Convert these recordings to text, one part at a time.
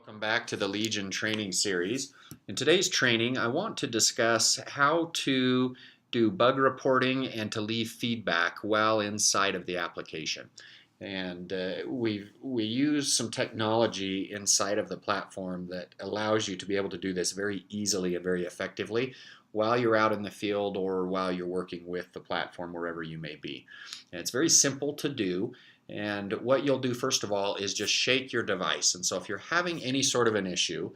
Welcome back to the Legion training series. In today's training, I want to discuss how to do bug reporting and to leave feedback while inside of the application. And we use some technology inside of the platform that allows you to be able to do this very easily and very effectively while you're out in the field or while you're working with the platform wherever you may be. And it's very simple to do. And what you'll do first of all is just shake your device. And so if you're having any sort of an issue,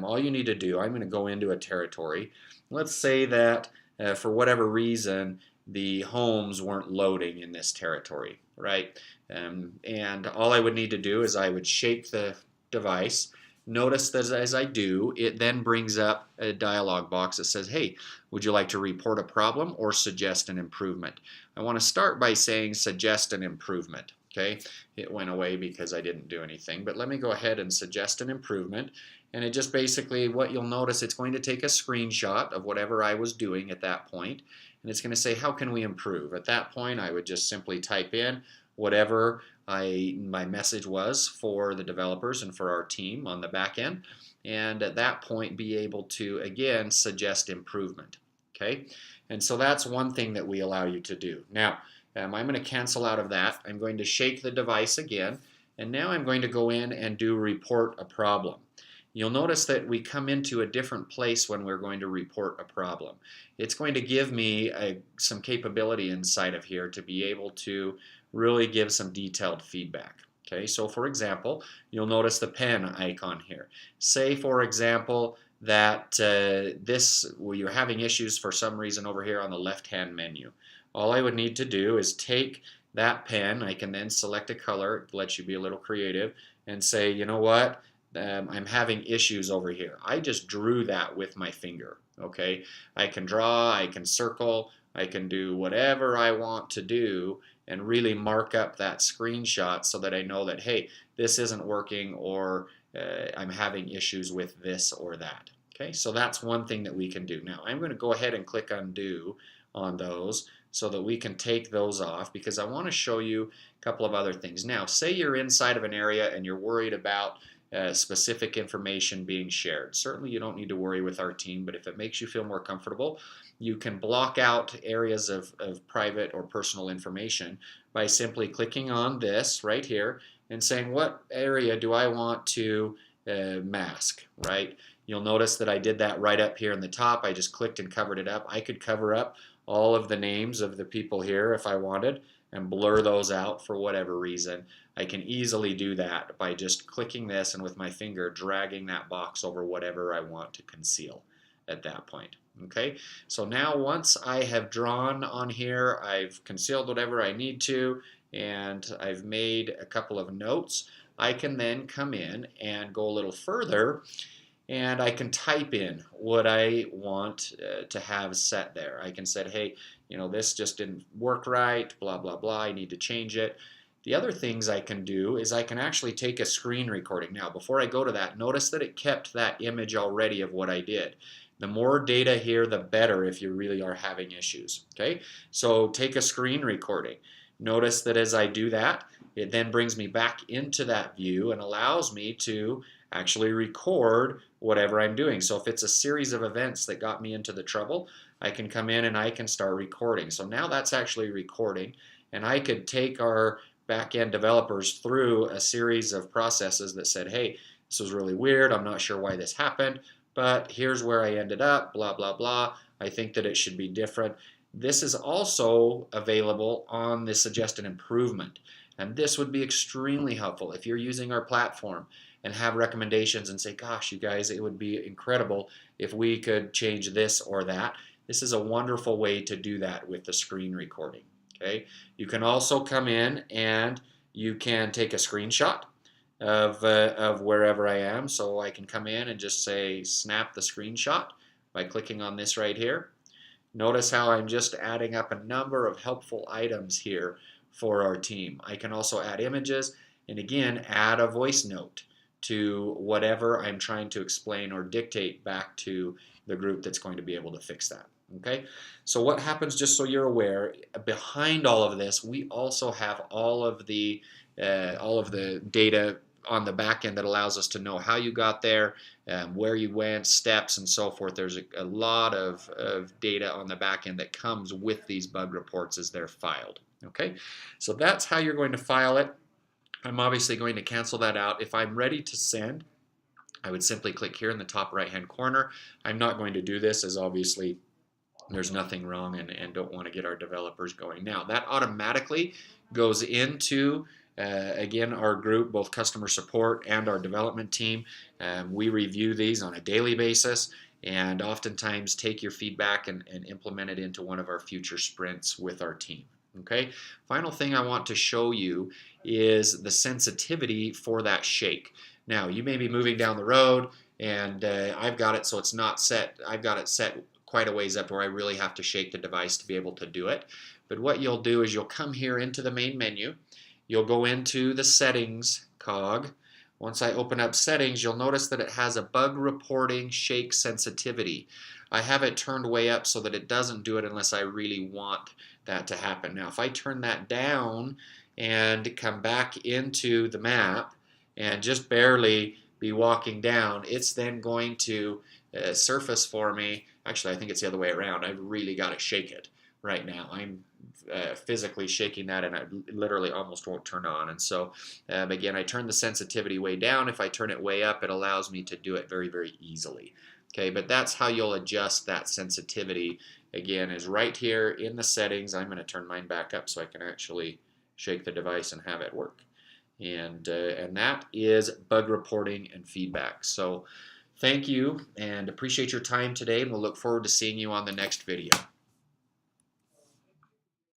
all you need to do, I'm going to go into a territory. Let's say that for whatever reason the homes weren't loading in this territory, right? And all I would need to do is I would shake the device. Notice that as I do, it then brings up a dialog box that says, hey, would you like to report a problem or suggest an improvement? I want to start by saying suggest an improvement. Okay, it went away because I didn't do anything, but let me go ahead and suggest an improvement. And it just basically, what you'll notice, it's going to take a screenshot of whatever I was doing at that point, and it's going to say, how can we improve? At that point, I would just simply type in whatever my message was for the developers and for our team on the back end, and at that point be able to, again, suggest improvement. Okay, and so that's one thing that we allow you to do. Now, I'm going to cancel out of that. I'm going to shake the device again, and now I'm going to go in and do report a problem. You'll notice that we come into a different place when we're going to report a problem. It's going to give me some capability inside of here to be able to really give some detailed feedback. Okay, so for example, you'll notice the pen icon here. Say, for example, that you're having issues for some reason over here on the left-hand menu. All I would need to do is take that pen. I can then select a color, it lets you be a little creative, and say, you know what, I'm having issues over here. I just drew that with my finger. Okay, I can draw, I can circle, I can do whatever I want to do and really mark up that screenshot so that I know that, hey, this isn't working, or I'm having issues with this or that. Okay, so that's one thing that we can do. Now I'm going to go ahead and click undo on those so that we can take those off, because I want to show you a couple of other things. Now, say you're inside of an area and you're worried about specific information being shared. Certainly you don't need to worry with our team, but if it makes you feel more comfortable, you can block out areas of private or personal information by simply clicking on this right here and saying, what area do I want to mask, right? You'll notice that I did that right up here in the top. I just clicked and covered it up. I could cover up all of the names of the people here if I wanted and blur those out for whatever reason. I can easily do that by just clicking this and with my finger dragging that box over whatever I want to conceal at that point. Okay, so now once I have drawn on here, I've concealed whatever I need to, and I've made a couple of notes, I can then come in and go a little further, and I can type in what I want to have set there. I can say, hey, you know, this just didn't work right, blah, blah, blah, I need to change it. The other things I can do is I can actually take a screen recording. Now, before I go to that, notice that it kept that image already of what I did. The more data here, the better if you really are having issues. Okay, so take a screen recording. Notice that as I do that, it then brings me back into that view and allows me to actually record whatever I'm doing. So if it's a series of events that got me into the trouble, I can come in and I can start recording. So now that's actually recording, and I could take our back-end developers through a series of processes that said, hey, this was really weird, I'm not sure why this happened, but here's where I ended up, blah, blah, blah. I think that it should be different. This is also available on the Suggest an Improvement. And this would be extremely helpful if you're using our platform and have recommendations and say, gosh, you guys, it would be incredible if we could change this or that. This is a wonderful way to do that with the screen recording. Okay, you can also come in and you can take a screenshot of wherever I am. So I can come in and just say snap the screenshot by clicking on this right here. Notice how I'm just adding up a number of helpful items here for our team. I can also add images and again add a voice note to whatever I'm trying to explain or dictate back to the group that's going to be able to fix that. Okay, so what happens, just so you're aware, behind all of this we also have all of the data on the back end that allows us to know how you got there, where you went, steps, and so forth. There's a lot of data on the back end that comes with these bug reports as they're filed. Okay, so that's how you're going to file it. I'm obviously going to cancel that out. If I'm ready to send, I would simply click here in the top right hand corner. I'm not going to do this as obviously there's nothing wrong and don't want to get our developers going. Now that automatically goes into again our group, both customer support and our development team. We review these on a daily basis and oftentimes take your feedback and implement it into one of our future sprints with our team. Okay, final thing I want to show you is the sensitivity for that shake. Now you may be moving down the road and I've got it so it's not set. I've got it set quite a ways up where I really have to shake the device to be able to do it. But what you'll do is you'll come here into the main menu. You'll go into the settings cog. Once I open up settings, you'll notice that it has a bug reporting shake sensitivity. I have it turned way up so that it doesn't do it unless I really want that to happen. Now if I turn that down and come back into the map and just barely be walking down, it's then going to surface for me. Actually, I think it's the other way around. I've really got to shake it right now. I'm physically shaking that and I literally almost won't turn on. And so again, I turn the sensitivity way down. If I turn it way up, it allows me to do it very, very easily. Okay, but that's how you'll adjust that sensitivity. Again, is right here in the settings. I'm going to turn mine back up so I can actually shake the device and have it work. And that is bug reporting and feedback. So thank you and appreciate your time today, and we'll look forward to seeing you on the next video.